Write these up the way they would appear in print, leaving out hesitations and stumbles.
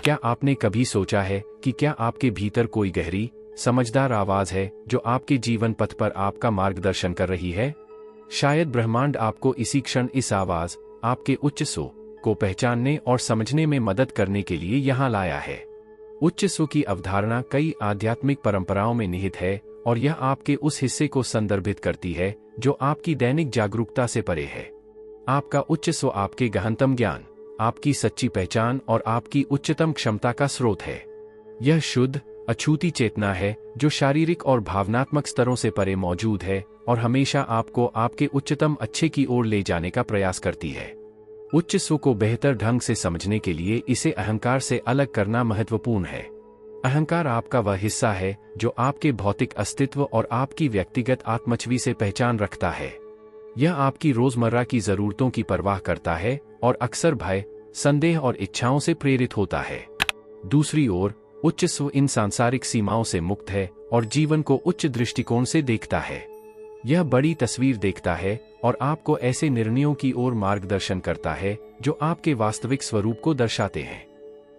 क्या आपने कभी सोचा है कि क्या आपके भीतर कोई गहरी, समझदार आवाज है जो आपके जीवन पथ पर आपका मार्गदर्शन कर रही है? शायद ब्रह्मांड आपको इसी क्षण इस आवाज, आपके उच्च स्व को पहचानने और समझने में मदद करने के लिए यहाँ लाया है। उच्च स्व की अवधारणा कई आध्यात्मिक परंपराओं में निहित है और यह आपके उस हिस्से को संदर्भित करती है जो आपकी दैनिक जागरूकता से परे है। आपका उच्च स्व आपके गहनतम ज्ञान, आपकी सच्ची पहचान और आपकी उच्चतम क्षमता का स्रोत है। यह शुद्ध, अछूती चेतना है जो शारीरिक और भावनात्मक स्तरों से परे मौजूद है और हमेशा आपको आपके उच्चतम अच्छे की ओर ले जाने का प्रयास करती है। उच्च स्व को बेहतर ढंग से समझने के लिए इसे अहंकार से अलग करना महत्वपूर्ण है। अहंकार आपका वह हिस्सा है जो आपके भौतिक अस्तित्व और आपकी व्यक्तिगत आत्मछवि से पहचान रखता है। यह आपकी रोजमर्रा की जरूरतों की परवाह करता है और अक्सर भय, संदेह और इच्छाओं से प्रेरित होता है। दूसरी ओर, उच्च स्व इन सांसारिक सीमाओं से मुक्त है और जीवन को उच्च दृष्टिकोण से देखता है। यह बड़ी तस्वीर देखता है और आपको ऐसे निर्णयों की ओर मार्गदर्शन करता है जो आपके वास्तविक स्वरूप को दर्शाते हैं।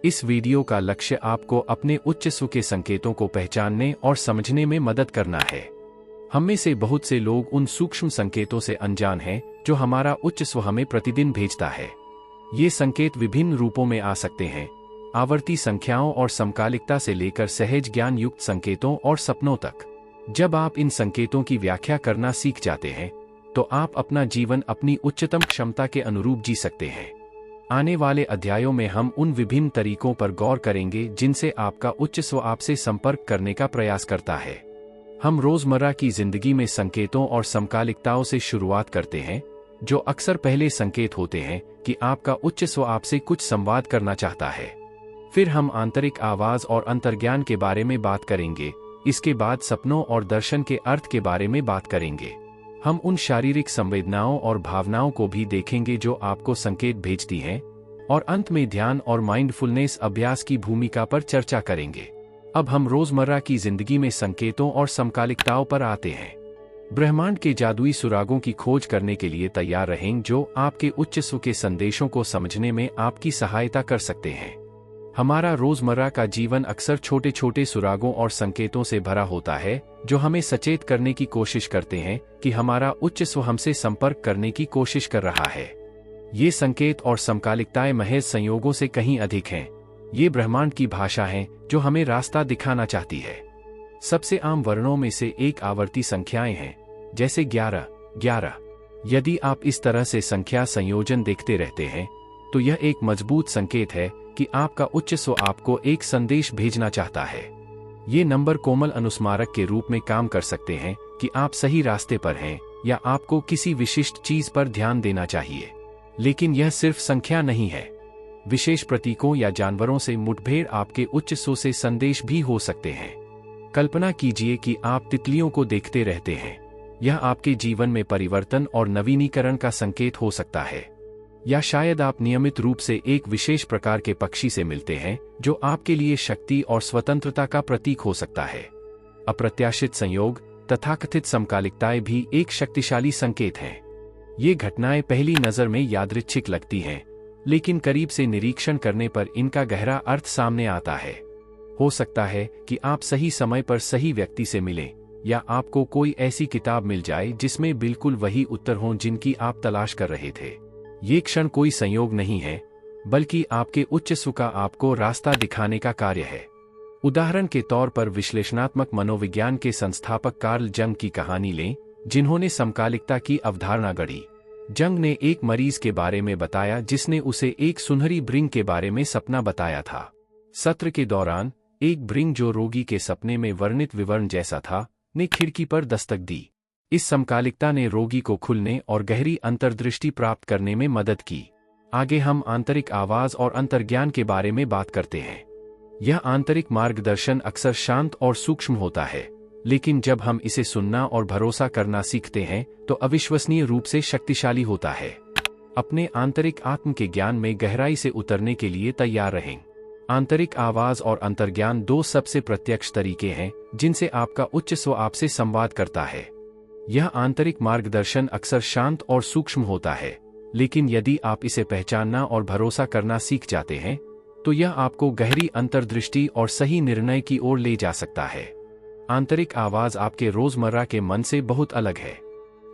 इस वीडियो का लक्ष्य आपको अपने उच्च स्व के संकेतों को पहचानने और समझने में मदद करना है। हम में से बहुत से लोग उन सूक्ष्म संकेतों से अनजान हैं जो हमारा उच्च स्व हमें प्रतिदिन भेजता है। ये संकेत विभिन्न रूपों में आ सकते हैं, आवर्ती संख्याओं और समकालिकता से लेकर सहज ज्ञान युक्त संकेतों और सपनों तक। जब आप इन संकेतों की व्याख्या करना सीख जाते हैं तो आप अपना जीवन अपनी उच्चतम क्षमता के अनुरूप जी सकते हैं। आने वाले अध्यायों में हम उन विभिन्न तरीकों पर गौर करेंगे जिनसे आपका उच्च स्व आपसे संपर्क करने का प्रयास करता है। हम रोजमर्रा की जिंदगी में संकेतों और समकालिकताओं से शुरुआत करते हैं, जो अक्सर पहले संकेत होते हैं कि आपका उच्च स्व आपसे कुछ संवाद करना चाहता है। फिर हम आंतरिक आवाज और अंतर्ज्ञान के बारे में बात करेंगे। इसके बाद सपनों और दर्शन के अर्थ के बारे में बात करेंगे। हम उन शारीरिक संवेदनाओं और भावनाओं को भी देखेंगे जो आपको संकेत भेजती हैं, और अंत में ध्यान और माइंडफुलनेस अभ्यास की भूमिका पर चर्चा करेंगे। अब हम रोजमर्रा की जिंदगी में संकेतों और समकालिकताओं पर आते हैं। ब्रह्मांड के जादुई सुरागों की खोज करने के लिए तैयार रहें जो आपके उच्च स्व के संदेशों को समझने में आपकी सहायता कर सकते हैं। हमारा रोजमर्रा का जीवन अक्सर छोटे छोटे सुरागों और संकेतों से भरा होता है जो हमें सचेत करने की कोशिश करते हैं कि हमारा उच्च स्व हमसे संपर्क करने की कोशिश कर रहा है। ये संकेत और समकालिकताएं महज संयोगों से कहीं अधिक हैं। ये ब्रह्मांड की भाषा हैं जो हमें रास्ता दिखाना चाहती है। सबसे आम वर्णों में से एक आवर्ती संख्याएं हैं, जैसे 11, 11। यदि आप इस तरह से संख्या संयोजन देखते रहते हैं तो यह एक मजबूत संकेत है कि आपका उच्च स्व आपको एक संदेश भेजना चाहता है। ये नंबर कोमल अनुस्मारक के रूप में काम कर सकते हैं कि आप सही रास्ते पर हैं या आपको किसी विशिष्ट चीज पर ध्यान देना चाहिए। लेकिन यह सिर्फ संख्या नहीं है। विशेष प्रतीकों या जानवरों से मुठभेड़ आपके उच्च स्व से संदेश भी हो सकते हैं। कल्पना कीजिए कि आप तितलियों को देखते रहते हैं। यह आपके जीवन में परिवर्तन और नवीनीकरण का संकेत हो सकता है। या शायद आप नियमित रूप से एक विशेष प्रकार के पक्षी से मिलते हैं जो आपके लिए शक्ति और स्वतंत्रता का प्रतीक हो सकता है। अप्रत्याशित संयोग, तथाकथित समकालिकताएं भी एक शक्तिशाली संकेत हैं। ये घटनाएं पहली नजर में यादृच्छिक लगती हैं, लेकिन करीब से निरीक्षण करने पर इनका गहरा अर्थ सामने आता है। हो सकता है कि आप सही समय पर सही व्यक्ति से मिलें, या आपको कोई ऐसी किताब मिल जाए जिसमें बिल्कुल वही उत्तर हों जिनकी आप तलाश कर रहे थे। ये क्षण कोई संयोग नहीं है, बल्कि आपके उच्च स्व का आपको रास्ता दिखाने का कार्य है। उदाहरण के तौर पर विश्लेषणात्मक मनोविज्ञान के संस्थापक कार्ल जंग की कहानी लें, जिन्होंने समकालिकता की अवधारणा गढ़ी। जंग ने एक मरीज के बारे में बताया जिसने उसे एक सुनहरी ब्रिंग के बारे में सपना बताया था। सत्र के दौरान एक ब्रिंग जो रोगी के सपने में वर्णित विवरण जैसा था, ने खिड़की पर दस्तक दी। इस समकालिकता ने रोगी को खुलने और गहरी अंतर्दृष्टि प्राप्त करने में मदद की। आगे हम आंतरिक आवाज और अंतर्ज्ञान के बारे में बात करते हैं। यह आंतरिक मार्गदर्शन अक्सर शांत और सूक्ष्म होता है, लेकिन जब हम इसे सुनना और भरोसा करना सीखते हैं तो अविश्वसनीय रूप से शक्तिशाली होता है। अपने आंतरिक आत्म के ज्ञान में गहराई से उतरने के लिए तैयार रहें। आंतरिक आवाज और अंतर्ज्ञान दो सबसे प्रत्यक्ष तरीके हैं जिनसे आपका उच्च स्व आपसे संवाद करता है। यह आंतरिक मार्गदर्शन अक्सर शांत और सूक्ष्म होता है, लेकिन यदि आप इसे पहचानना और भरोसा करना सीख जाते हैं तो यह आपको गहरी अंतर्दृष्टि और सही निर्णय की ओर ले जा सकता है। आंतरिक आवाज आपके रोजमर्रा के मन से बहुत अलग है।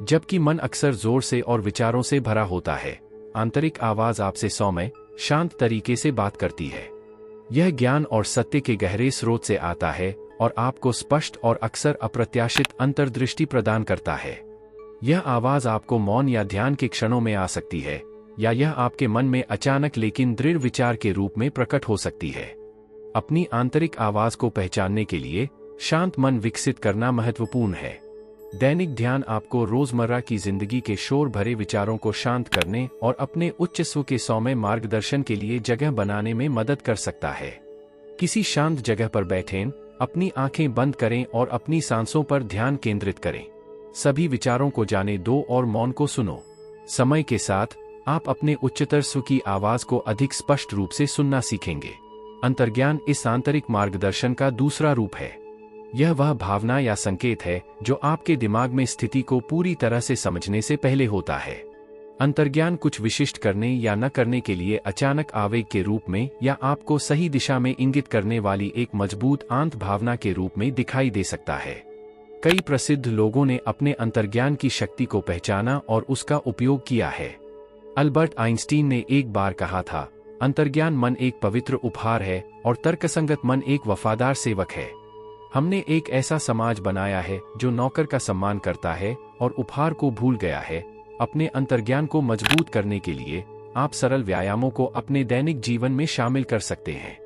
जबकि मन अक्सर जोर से और विचारों से भरा होता है, आंतरिक आवाज आपसे सौम्य, शांत तरीके से बात करती है। यह ज्ञान और सत्य के गहरे स्रोत से आता है और आपको स्पष्ट और अक्सर अप्रत्याशित अंतर्दृष्टि प्रदान करता है। यह आवाज आपको मौन या ध्यान के क्षणों में आ सकती है, या यह आपके मन में अचानक लेकिन दृढ़ विचार के रूप में प्रकट हो सकती है। अपनी आंतरिक आवाज को पहचानने के लिए शांत मन विकसित करना महत्वपूर्ण है। दैनिक ध्यान आपको रोजमर्रा की जिंदगी के शोर भरे विचारों को शांत करने और अपने उच्च स्व के सौम्य मार्गदर्शन के लिए जगह बनाने में मदद कर सकता है। किसी शांत जगह पर बैठें, अपनी आंखें बंद करें और अपनी सांसों पर ध्यान केंद्रित करें। सभी विचारों को जाने दो और मौन को सुनो। समय के साथ आप अपने उच्चतर स्व की आवाज को अधिक स्पष्ट रूप से सुनना सीखेंगे। अंतर्ज्ञान इस आंतरिक मार्गदर्शन का दूसरा रूप है। यह वह भावना या संकेत है जो आपके दिमाग में स्थिति को पूरी तरह से समझने से पहले होता है। अंतर्ज्ञान कुछ विशिष्ट करने या न करने के लिए अचानक आवेग के रूप में या आपको सही दिशा में इंगित करने वाली एक मजबूत आंत भावना के रूप में दिखाई दे सकता है। कई प्रसिद्ध लोगों ने अपने अंतर्ज्ञान की शक्ति को पहचाना और उसका उपयोग किया है। अल्बर्ट आइंस्टीन ने एक बार कहा था, अंतर्ज्ञान मन एक पवित्र उपहार है और तर्कसंगत मन एक वफादार सेवक है। हमने एक ऐसा समाज बनाया है जो नौकर का सम्मान करता है और उपहार को भूल गया है। अपने अंतर्ज्ञान को मजबूत करने के लिए आप सरल व्यायामों को अपने दैनिक जीवन में शामिल कर सकते हैं।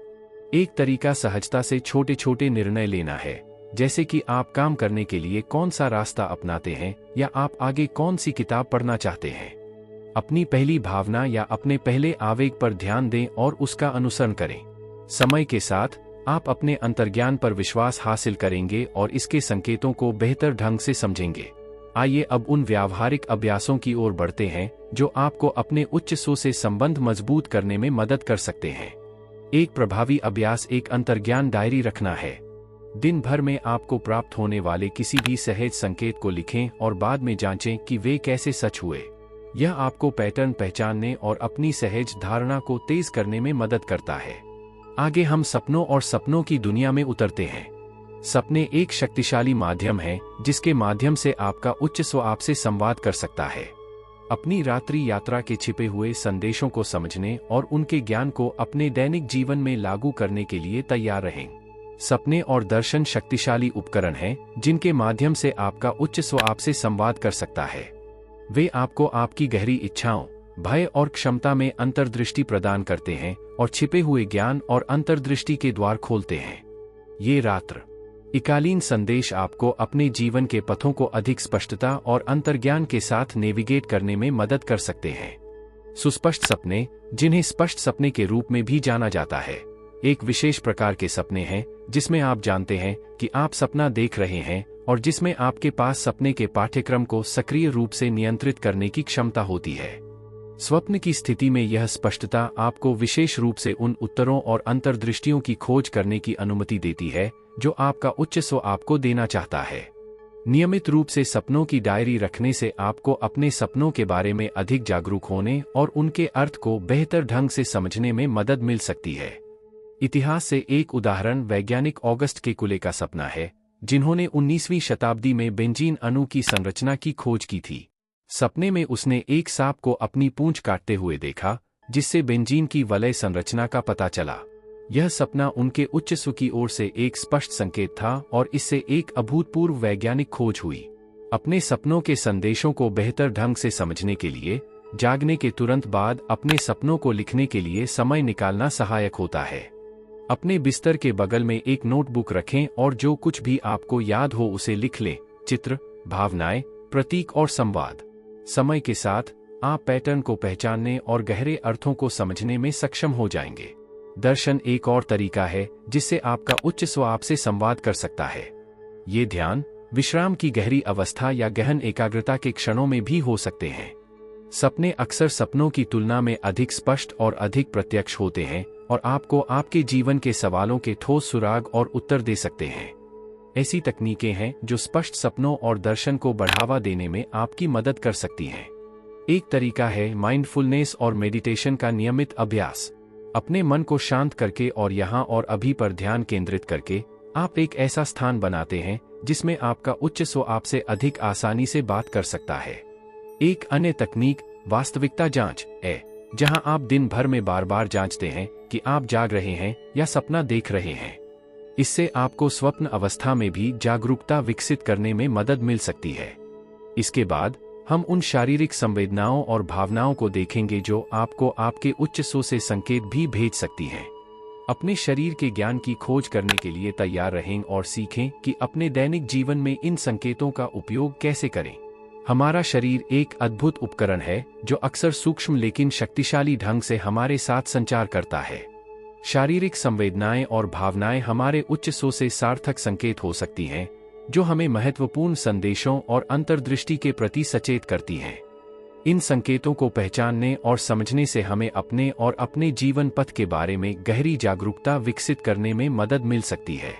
एक तरीका सहजता से छोटे छोटे निर्णय लेना है, जैसे कि आप काम करने के लिए कौन सा रास्ता अपनाते हैं या आप आगे कौन सी किताब पढ़ना चाहते हैं। अपनी पहली भावना या अपने पहले आवेग पर ध्यान दें और उसका अनुसरण करें। समय के साथ आप अपने अंतर्ज्ञान पर विश्वास हासिल करेंगे और इसके संकेतों को बेहतर ढंग से समझेंगे। आइए अब उन व्यावहारिक अभ्यासों की ओर बढ़ते हैं जो आपको अपने उच्च स्व से संबंध मजबूत करने में मदद कर सकते हैं। एक प्रभावी अभ्यास एक अंतर्ज्ञान डायरी रखना है। दिन भर में आपको प्राप्त होने वाले किसी भी सहज संकेत को लिखें और बाद में जांचें कि वे कैसे सच हुए। यह आपको पैटर्न पहचानने और अपनी सहज धारणा को तेज करने में मदद करता है। आगे हम सपनों और सपनों की दुनिया में उतरते हैं। सपने एक शक्तिशाली माध्यम है जिसके माध्यम से आपका उच्च स्व आपसे संवाद कर सकता है। अपनी रात्रि यात्रा के छिपे हुए संदेशों को समझने और उनके ज्ञान को अपने दैनिक जीवन में लागू करने के लिए तैयार रहें। सपने और दर्शन शक्तिशाली उपकरण हैं जिनके माध्यम से आपका उच्च स्व आपसे संवाद कर सकता है। वे आपको आपकी गहरी इच्छाओं, भय और क्षमता में अंतर्दृष्टि प्रदान करते हैं और छिपे हुए ज्ञान और अंतर्दृष्टि के द्वार खोलते हैं। ये रात्र इकालीन संदेश आपको अपने जीवन के पथों को अधिक स्पष्टता और अंतर्ज्ञान के साथ नेविगेट करने में मदद कर सकते हैं। सुस्पष्ट सपने, जिन्हें स्पष्ट सपने के रूप में भी जाना जाता है, एक विशेष प्रकार के सपने हैं जिसमें आप जानते हैं कि आप सपना देख रहे हैं और जिसमें आपके पास सपने के पाठ्यक्रम को सक्रिय रूप से नियंत्रित करने की क्षमता होती है। स्वप्न की स्थिति में यह स्पष्टता आपको विशेष रूप से उन उत्तरों और अंतर्दृष्टियों की खोज करने की अनुमति देती है जो आपका उच्च स्व आपको देना चाहता है। नियमित रूप से सपनों की डायरी रखने से आपको अपने सपनों के बारे में अधिक जागरूक होने और उनके अर्थ को बेहतर ढंग से समझने में मदद मिल सकती है। इतिहास से एक उदाहरण वैज्ञानिक ऑगस्ट केकुले का सपना है, जिन्होंने 19वीं शताब्दी में बेंजीन अणु की संरचना की खोज की थी। सपने में उसने एक सांप को अपनी पूंछ काटते हुए देखा, जिससे बेंजीन की वलय संरचना का पता चला। यह सपना उनके उच्च स्व की ओर से एक स्पष्ट संकेत था और इससे एक अभूतपूर्व वैज्ञानिक खोज हुई। अपने सपनों के संदेशों को बेहतर ढंग से समझने के लिए जागने के तुरंत बाद अपने सपनों को लिखने के लिए समय निकालना सहायक होता है। अपने बिस्तर के बगल में एक नोटबुक रखें और जो कुछ भी आपको याद हो उसे लिख लें। चित्र, भावनाएं, प्रतीक और संवाद। समय के साथ आप पैटर्न को पहचानने और गहरे अर्थों को समझने में सक्षम हो जाएंगे। दर्शन एक और तरीका है जिससे आपका उच्च स्व आपसे संवाद कर सकता है। ये ध्यान, विश्राम की गहरी अवस्था या गहन एकाग्रता के क्षणों में भी हो सकते हैं। सपने अक्सर सपनों की तुलना में अधिक स्पष्ट और अधिक प्रत्यक्ष होते हैं और आपको आपके जीवन के सवालों के ठोस सुराग और उत्तर दे सकते हैं। ऐसी तकनीकें हैं जो स्पष्ट सपनों और दर्शन को बढ़ावा देने में आपकी मदद कर सकती हैं। एक तरीका है माइंडफुलनेस और मेडिटेशन का नियमित अभ्यास। अपने मन को शांत करके और यहाँ और अभी पर ध्यान केंद्रित करके आप एक ऐसा स्थान बनाते हैं जिसमें आपका उच्च स्व आपसे अधिक आसानी से बात कर सकता है। एक अन्य तकनीक वास्तविकता जांच है, जहां आप दिन भर में बार बार जांचते हैं कि आप जाग रहे हैं या सपना देख रहे हैं। इससे आपको स्वप्न अवस्था में भी जागरूकता विकसित करने में मदद मिल सकती है। इसके बाद हम उन शारीरिक संवेदनाओं और भावनाओं को देखेंगे जो आपको आपके उच्च स्व से संकेत भी भेज सकती हैं। अपने शरीर के ज्ञान की खोज करने के लिए तैयार रहें और सीखें कि अपने दैनिक जीवन में इन संकेतों का उपयोग कैसे करें। हमारा शरीर एक अद्भुत उपकरण है जो अक्सर सूक्ष्म लेकिन शक्तिशाली ढंग से हमारे साथ संचार करता है। शारीरिक संवेदनाएं और भावनाएं हमारे उच्च स्व से सार्थक संकेत हो सकती हैं, जो हमें महत्वपूर्ण संदेशों और अंतर्दृष्टि के प्रति सचेत करती हैं। इन संकेतों को पहचानने और समझने से हमें अपने और अपने जीवन पथ के बारे में गहरी जागरूकता विकसित करने में मदद मिल सकती है।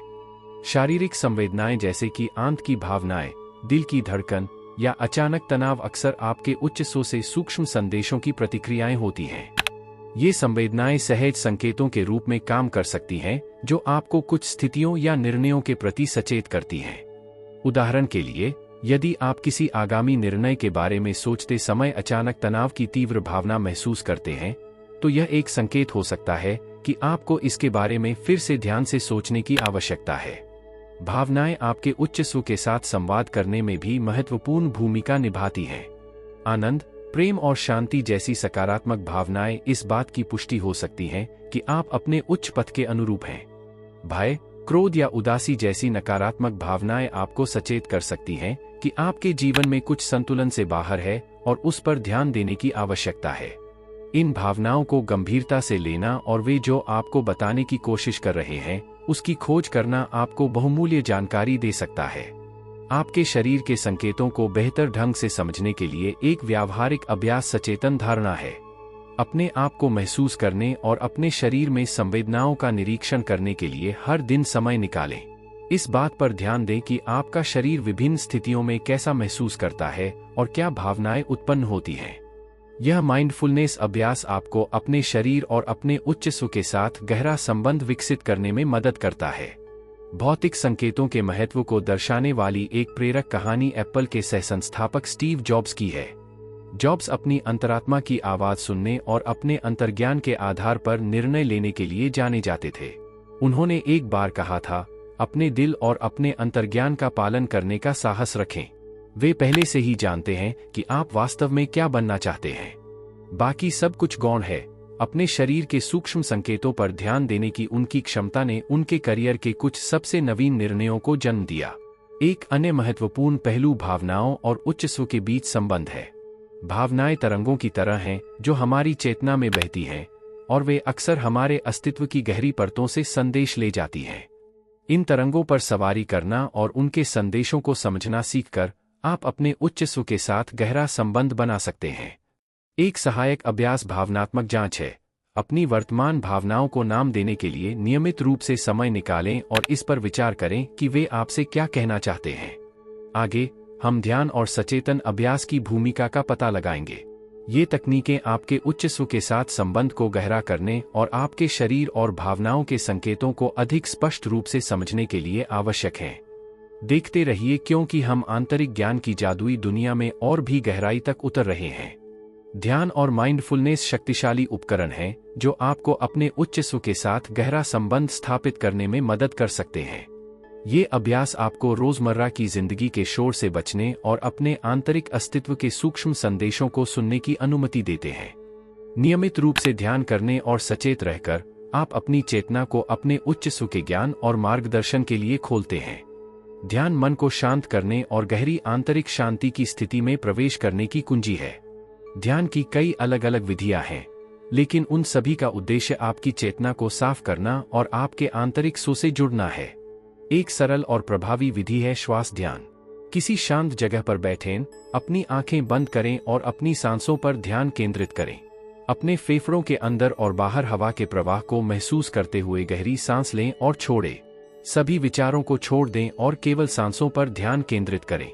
शारीरिक संवेदनाएं जैसे कि आंत की भावनाएं, दिल की धड़कन या अचानक तनाव अक्सर आपके उच्च स्व से सूक्ष्म संदेशों की प्रतिक्रियाएं होती हैं। ये संवेदनाएं सहज संकेतों के रूप में काम कर सकती हैं, जो आपको कुछ स्थितियों या निर्णयों के प्रति सचेत करती हैं। उदाहरण के लिए, यदि आप किसी आगामी निर्णय के बारे में सोचते समय अचानक तनाव की तीव्र भावना महसूस करते हैं, तो यह एक संकेत हो सकता है कि आपको इसके बारे में फिर से ध्यान से सोचने की आवश्यकता है। भावनाएं आपके उच्च स्व के साथ संवाद करने में भी महत्वपूर्ण भूमिका निभाती हैं। आनंद, प्रेम और शांति जैसी सकारात्मक भावनाएं इस बात की पुष्टि हो सकती हैं कि आप अपने उच्च पथ के अनुरूप हैं। भय, क्रोध या उदासी जैसी नकारात्मक भावनाएं आपको सचेत कर सकती हैं कि आपके जीवन में कुछ संतुलन से बाहर है और उस पर ध्यान देने की आवश्यकता है। इन भावनाओं को गंभीरता से लेना और वे जो आपको बताने की कोशिश कर रहे हैं उसकी खोज करना आपको बहुमूल्य जानकारी दे सकता है। आपके शरीर के संकेतों को बेहतर ढंग से समझने के लिए एक व्यावहारिक अभ्यास सचेतन धारणा है। अपने आप को महसूस करने और अपने शरीर में संवेदनाओं का निरीक्षण करने के लिए हर दिन समय निकालें। इस बात पर ध्यान दें कि आपका शरीर विभिन्न स्थितियों में कैसा महसूस करता है और क्या भावनाएं उत्पन्न होती हैं। यह माइंडफुलनेस अभ्यास आपको अपने शरीर और अपने उच्च स्व के साथ गहरा संबंध विकसित करने में मदद करता है। भौतिक संकेतों के महत्व को दर्शाने वाली एक प्रेरक कहानी एप्पल के सहसंस्थापक स्टीव जॉब्स की है। जॉब्स अपनी अंतरात्मा की आवाज सुनने और अपने अंतर्ज्ञान के आधार पर निर्णय लेने के लिए जाने जाते थे। उन्होंने एक बार कहा था, अपने दिल और अपने अंतर्ज्ञान का पालन करने का साहस रखें। वे पहले से ही जानते हैं कि आप वास्तव में क्या बनना चाहते हैं। बाकी सब कुछ गौण है। अपने शरीर के सूक्ष्म संकेतों पर ध्यान देने की उनकी क्षमता ने उनके करियर के कुछ सबसे नवीन निर्णयों को जन्म दिया। एक अन्य महत्वपूर्ण पहलू भावनाओं और उच्च स्व के बीच संबंध है। भावनाएं तरंगों की तरह हैं जो हमारी चेतना में बहती हैं और वे अक्सर हमारे अस्तित्व की गहरी परतों से संदेश ले जाती हैं। इन तरंगों पर सवारी करना और उनके संदेशों को समझना सीखकर आप अपने उच्च स्व के साथ गहरा संबंध बना सकते हैं। एक सहायक अभ्यास भावनात्मक जांच है। अपनी वर्तमान भावनाओं को नाम देने के लिए नियमित रूप से समय निकालें और इस पर विचार करें कि वे आपसे क्या कहना चाहते हैं। आगे हम ध्यान और सचेतन अभ्यास की भूमिका का पता लगाएंगे। ये तकनीकें आपके उच्च स्व के साथ संबंध को गहरा करने और आपके शरीर और भावनाओं के संकेतों को अधिक स्पष्ट रूप से समझने के लिए आवश्यक हैं। देखते रहिए, क्योंकि हम आंतरिक ज्ञान की जादुई दुनिया में और भी गहराई तक उतर रहे हैं। ध्यान और माइंडफुलनेस शक्तिशाली उपकरण हैं जो आपको अपने उच्च स्व के साथ गहरा संबंध स्थापित करने में मदद कर सकते हैं। ये अभ्यास आपको रोजमर्रा की जिंदगी के शोर से बचने और अपने आंतरिक अस्तित्व के सूक्ष्म संदेशों को सुनने की अनुमति देते हैं। नियमित रूप से ध्यान करने और सचेत रहकर आप अपनी चेतना को अपने उच्च स्व के ज्ञान और मार्गदर्शन के लिए खोलते हैं। ध्यान मन को शांत करने और गहरी आंतरिक शांति की स्थिति में प्रवेश करने की कुंजी है। ध्यान की कई अलग अलग विधियां हैं, लेकिन उन सभी का उद्देश्य आपकी चेतना को साफ करना और आपके आंतरिक स्व से जुड़ना है। एक सरल और प्रभावी विधि है श्वास ध्यान। किसी शांत जगह पर बैठें, अपनी आंखें बंद करें और अपनी सांसों पर ध्यान केंद्रित करें। अपने फेफड़ों के अंदर और बाहर हवा के प्रवाह को महसूस करते हुए गहरी सांस लें और छोड़ें। सभी विचारों को छोड़ दें और केवल सांसों पर ध्यान केंद्रित करें।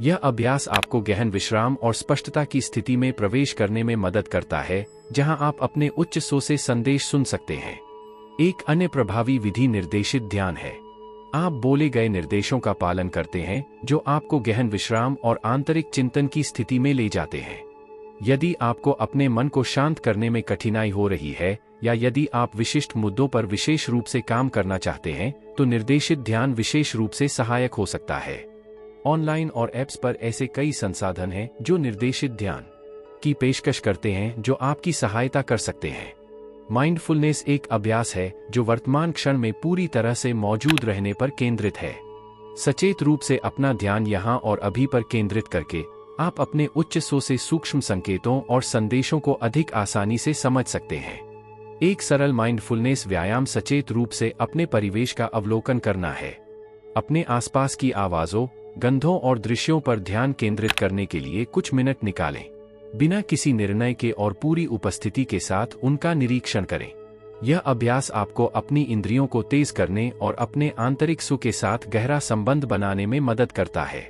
यह अभ्यास आपको गहन विश्राम और स्पष्टता की स्थिति में प्रवेश करने में मदद करता है, जहां आप अपने उच्च स्व से संदेश सुन सकते हैं। एक अन्य प्रभावी विधि निर्देशित ध्यान है। आप बोले गए निर्देशों का पालन करते हैं, जो आपको गहन विश्राम और आंतरिक चिंतन की स्थिति में ले जाते हैं। यदि आपको अपने मन को शांत करने में कठिनाई हो रही है, या यदि आप विशिष्ट मुद्दों पर विशेष रूप से काम करना चाहते हैं, तो निर्देशित ध्यान विशेष रूप से सहायक हो सकता है। ऑनलाइन और ऐप्स पर ऐसे कई संसाधन हैं जो निर्देशित ध्यान की पेशकश करते हैं, जो आपकी सहायता कर सकते हैं। माइंडफुलनेस एक अभ्यास है जो वर्तमान क्षण में पूरी तरह से मौजूद रहने पर केंद्रित है। सचेत रूप से अपना ध्यान यहाँ और अभी पर केंद्रित करके आप अपने उच्च स्व से सूक्ष्म संकेतों और संदेशों को अधिक आसानी से समझ सकते हैं। एक सरल माइंडफुलनेस व्यायाम सचेत रूप से अपने परिवेश का अवलोकन करना है। अपने आसपास की आवाजों, गंधों और दृश्यों पर ध्यान केंद्रित करने के लिए कुछ मिनट निकालें। बिना किसी निर्णय के और पूरी उपस्थिति के साथ उनका निरीक्षण करें। यह अभ्यास आपको अपनी इंद्रियों को तेज करने और अपने आंतरिक स्व के साथ गहरा संबंध बनाने में मदद करता है।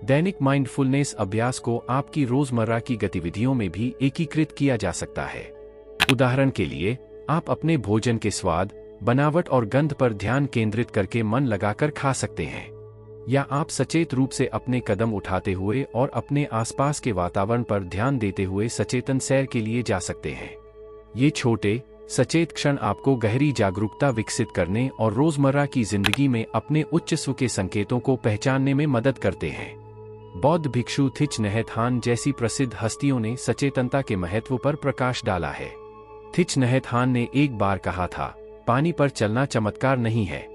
दैनिक माइंडफुलनेस अभ्यास को आपकी रोजमर्रा की गतिविधियों में भी एकीकृत किया जा सकता है। उदाहरण के लिए, आप अपने भोजन के स्वाद, बनावट और गंध पर ध्यान केंद्रित करके मन लगाकर खा सकते हैं। या आप सचेत रूप से अपने कदम उठाते हुए और अपने आसपास के वातावरण पर ध्यान देते हुए सचेतन सैर के लिए जा सकते हैं। ये छोटे, सचेत क्षण आपको गहरी जागरूकता विकसित करने और रोजमर्रा की जिंदगी में अपने उच्च स्व के संकेतों को पहचानने में मदद करते हैं। बौद्ध भिक्षु थिच नहत हान जैसी प्रसिद्ध हस्तियों ने सचेतनता के महत्व पर प्रकाश डाला है। थिच नहत हान ने एक बार कहा था, पानी पर चलना चमत्कार नहीं है,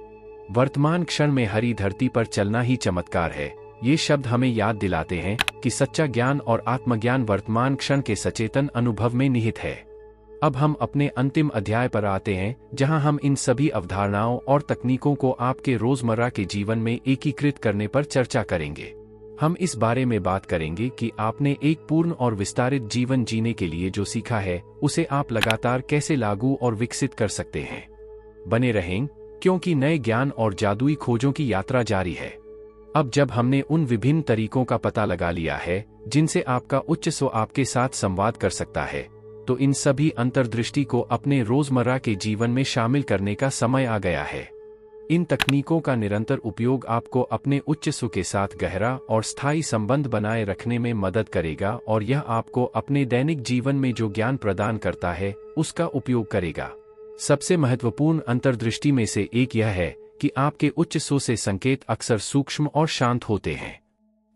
वर्तमान क्षण में हरी धरती पर चलना ही चमत्कार है। ये शब्द हमें याद दिलाते हैं कि सच्चा ज्ञान और आत्मज्ञान वर्तमान क्षण के सचेतन अनुभव में निहित है। अब हम अपने अंतिम अध्याय पर आते हैं, जहां हम इन सभी अवधारणाओं और तकनीकों को आपके रोजमर्रा के जीवन में एकीकृत करने पर चर्चा करेंगे। हम इस बारे में बात करेंगे कि आपने एक पूर्ण और विस्तारित जीवन जीने के लिए जो सीखा है, उसे आप लगातार कैसे लागू और विकसित कर सकते हैं। बने रहें, क्योंकि नए ज्ञान और जादुई खोजों की यात्रा जारी है। अब जब हमने उन विभिन्न तरीकों का पता लगा लिया है जिनसे आपका उच्च स्व आपके साथ संवाद कर सकता है, तो इन सभी अंतर्दृष्टि को अपने रोजमर्रा के जीवन में शामिल करने का समय आ गया है। इन तकनीकों का निरंतर उपयोग आपको अपने उच्च स्व के साथ गहरा और स्थायी संबंध बनाए रखने में मदद करेगा, और यह आपको अपने दैनिक जीवन में जो ज्ञान प्रदान करता है, उसका उपयोग करेगा। सबसे महत्वपूर्ण अंतर्दृष्टि में से एक यह है कि आपके उच्च स्व से संकेत अक्सर सूक्ष्म और शांत होते हैं।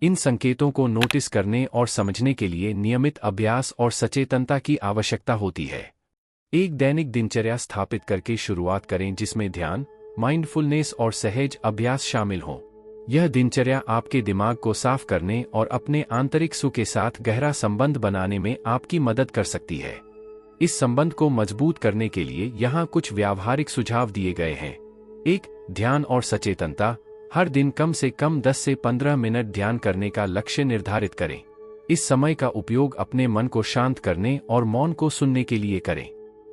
इन संकेतों को नोटिस करने और समझने के लिए नियमित अभ्यास और सचेतनता की आवश्यकता होती है। एक दैनिक दिनचर्या स्थापित करके शुरुआत करें जिसमें ध्यान, माइंडफुलनेस और सहज अभ्यास शामिल हों। यह दिनचर्या आपके दिमाग को साफ करने और अपने आंतरिक स्व के साथ गहरा संबंध बनाने में आपकी मदद कर सकती है। इस संबंध को मजबूत करने के लिए यहाँ कुछ व्यावहारिक सुझाव दिए गए हैं। 1. ध्यान और सचेतनता। हर दिन कम से कम 10 से 15 मिनट ध्यान करने का लक्ष्य निर्धारित करें। इस समय का उपयोग अपने मन को शांत करने और मौन को सुनने के लिए करें।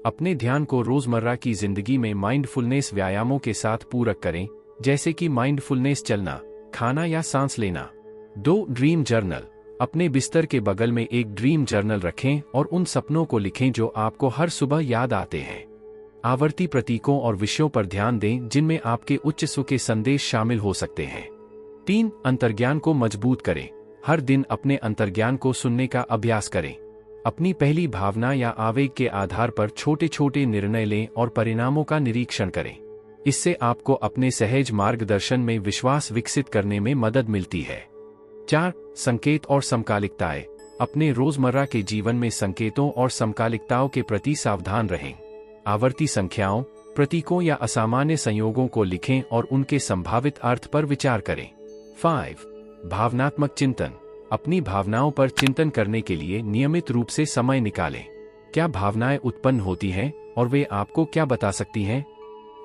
अपने ध्यान को रोजमर्रा की जिंदगी में माइंडफुलनेस व्यायामों के साथ पूरक करें, जैसे कि माइंडफुलनेस चलना, खाना या सांस लेना। 2. Dream journal. अपने बिस्तर के बगल में एक ड्रीम जर्नल रखें और उन सपनों को लिखें जो आपको हर सुबह याद आते हैं। आवर्ती प्रतीकों और विषयों पर ध्यान दें जिनमें आपके उच्च स्व के संदेश शामिल हो सकते हैं। 3. अंतर्ज्ञान को मजबूत करें। हर दिन अपने अंतर्ज्ञान को सुनने का अभ्यास करें। अपनी पहली भावना या आवेग के आधार पर छोटे छोटे निर्णय लें और परिणामों का निरीक्षण करें। इससे आपको अपने सहज मार्गदर्शन में विश्वास विकसित करने में मदद मिलती है। 4. संकेत और समकालिकताएं। अपने रोजमर्रा के जीवन में संकेतों और समकालिकताओं के प्रति सावधान रहें। आवर्ती संख्याओं, प्रतीकों या असामान्य संयोगों को लिखें और उनके संभावित अर्थ पर विचार करें। 5. भावनात्मक चिंतन। अपनी भावनाओं पर चिंतन करने के लिए नियमित रूप से समय निकालें। क्या भावनाएं उत्पन्न होती हैं और वे आपको क्या बता सकती हैं?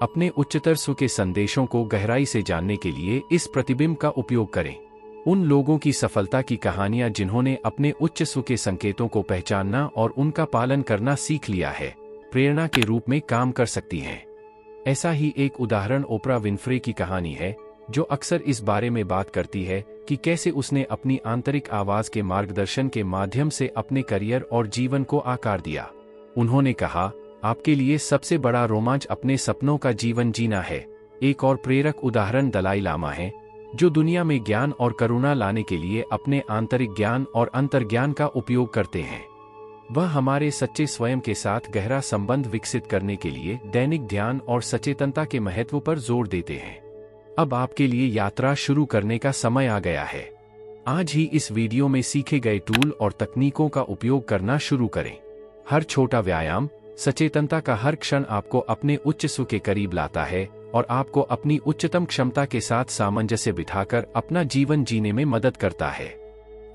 अपने उच्चतर स्व के संदेशों को गहराई से जानने के लिए इस प्रतिबिंब का उपयोग करें। उन लोगों की सफलता की कहानियां जिन्होंने अपने उच्च स्व के संकेतों को पहचानना और उनका पालन करना सीख लिया है, प्रेरणा के रूप में काम कर सकती हैं। ऐसा ही एक उदाहरण ओपरा विन्फ्रे की कहानी है, जो अक्सर इस बारे में बात करती है कि कैसे उसने अपनी आंतरिक आवाज के मार्गदर्शन के माध्यम से अपने करियर और जीवन को आकार दिया। उन्होंने कहा, आपके लिए सबसे बड़ा रोमांच अपने सपनों का जीवन जीना है। एक और प्रेरक उदाहरण दलाई लामा है, जो दुनिया में ज्ञान और करुणा लाने के लिए अपने आंतरिक ज्ञान और अंतर्ज्ञान का उपयोग करते हैं। वह हमारे सच्चे स्वयं के साथ गहरा संबंध विकसित करने के लिए दैनिक ध्यान और सचेतनता के महत्व पर जोर देते हैं। अब आपके लिए यात्रा शुरू करने का समय आ गया है। आज ही इस वीडियो में सीखे गए टूल और तकनीकों का उपयोग करना शुरू करें। हर छोटा व्यायाम, सचेतनता का हर क्षण आपको अपने उच्च स्व के करीब लाता है और आपको अपनी उच्चतम क्षमता के साथ सामंजस्य बिठाकर अपना जीवन जीने में मदद करता है।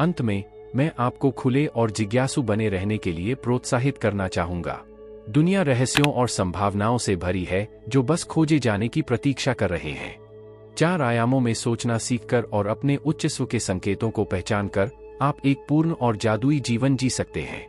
अंत में, मैं आपको खुले और जिज्ञासु बने रहने के लिए प्रोत्साहित करना चाहूंगा। दुनिया रहस्यों और संभावनाओं से भरी है, जो बस खोजे जाने की प्रतीक्षा कर रहे हैं। 4 आयामों में सोचना सीखकर और अपने उच्च स्व के संकेतों को पहचानकर आप एक पूर्ण और जादुई जीवन जी सकते हैं।